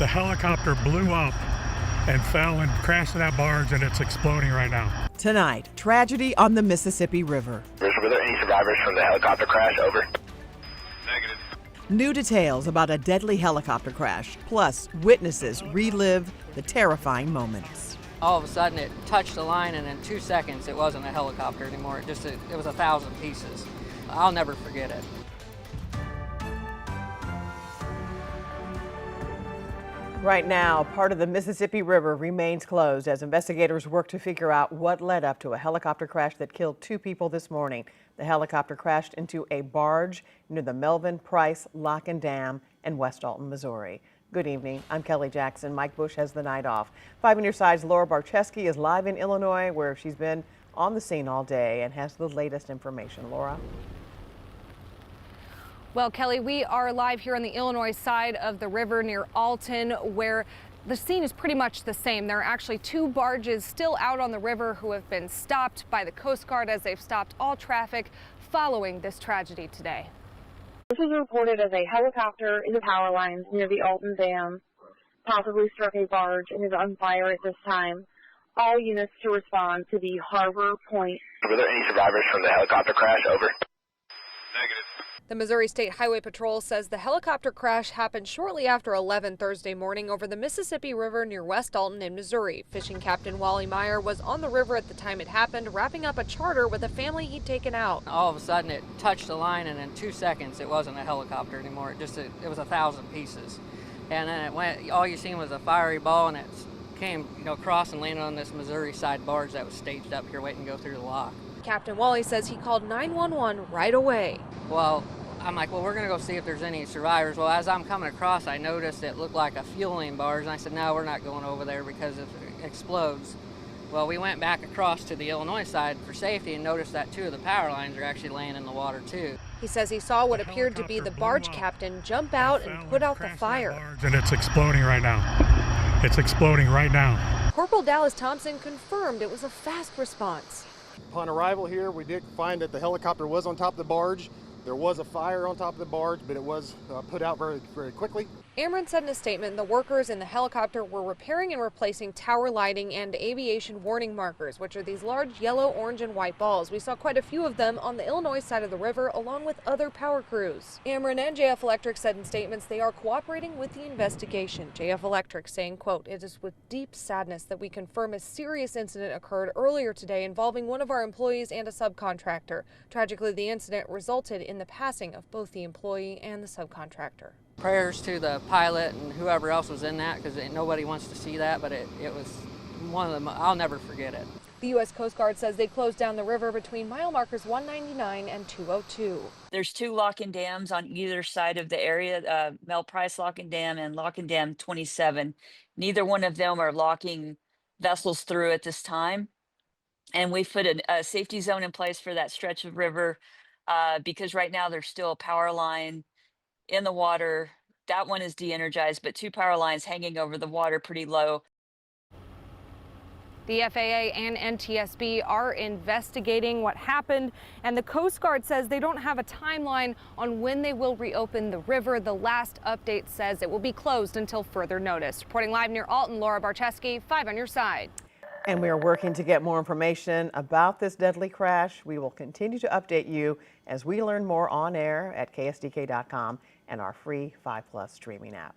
The helicopter blew up and fell and crashed in that barge, and it's exploding right now. Tonight, tragedy on the Mississippi River. Were there any survivors from the helicopter crash? Over. Negative. New details about a deadly helicopter crash, plus witnesses relive the terrifying moments. All of a sudden it touched the line, and in 2 seconds it wasn't a helicopter anymore. It was 1,000 pieces. I'll never forget it. Right now, part of the Mississippi River remains closed as investigators work to figure out what led up to a helicopter crash that killed 2 people this morning. The helicopter crashed into a barge near the Melvin Price Lock and Dam in West Alton, Missouri. Good evening. I'm Kelly Jackson. Mike Bush has the night off. 5 on your side's Laura Barcheski is live in Illinois, where she's been on the scene all day and has the latest information. Laura? Well, Kelly, we are live here on the Illinois side of the river near Alton, where the scene is pretty much the same. There are actually 2 barges still out on the river who have been stopped by the Coast Guard as they've stopped all traffic following this tragedy today. This was reported as a helicopter in the power lines near the Alton Dam, possibly struck a barge and is on fire at this time. All units to respond to the Harbor Point. Were there any survivors from the helicopter crash? Over. Negative. The Missouri State Highway Patrol says the helicopter crash happened shortly after 11 Thursday morning over the Mississippi River near West Alton in Missouri. Fishing Captain Wally Meyer was on the river at the time it happened, wrapping up a charter with a family he'd taken out. All of a sudden it touched the line, and in 2 seconds it wasn't a helicopter anymore. It was 1,000 pieces. And then it went, all you seen was a fiery ball, and it came, across and landed on this Missouri side barge that was staged up here waiting to go through the lock. Captain Wally says he called 911 right away. Well, I'm like, we're going to go see if there's any survivors. Well, as I'm coming across, I noticed it looked like a fueling barge, and I said, no, we're not going over there because if it explodes. Well, we went back across to the Illinois side for safety and noticed that 2 of the power lines are actually laying in the water, too. He says he saw what appeared to be the barge captain jump out and put out the fire. And it's exploding right now. It's exploding right now. Corporal Dallas Thompson confirmed it was a fast response. Upon arrival here, we did find that the helicopter was on top of the barge. There was a fire on top of the barge, but it was put out very, very quickly. Ameren said in a statement the workers in the helicopter were repairing and replacing tower lighting and aviation warning markers, which are these large yellow, orange, and white balls. We saw quite a few of them on the Illinois side of the river, along with other power crews. Ameren and JF Electric said in statements they are cooperating with the investigation. JF Electric saying, quote, "It is with deep sadness that we confirm a serious incident occurred earlier today involving one of our employees and a subcontractor. Tragically, the incident resulted in the passing of both the employee and the subcontractor." Prayers to the pilot and whoever else was in that, because nobody wants to see that, but it was one of them. I'll never forget it. The U.S. Coast Guard says they closed down the river between mile markers 199 and 202. There's 2 lock-in dams on either side of the area, Mel Price Lock-in Dam and Lock-in Dam 27. Neither one of them are locking vessels through at this time. And we've put a safety zone in place for that stretch of river because right now there's still a power line in the water. That one is de-energized, but 2 power lines hanging over the water pretty low. The FAA and NTSB are investigating what happened, and the Coast Guard says they don't have a timeline on when they will reopen the river. The last update says it will be closed until further notice. Reporting live near Alton, Laura Barcheski, 5 on your side. And we are working to get more information about this deadly crash. We will continue to update you as we learn more on air at ksdk.com and our free 5+ streaming app.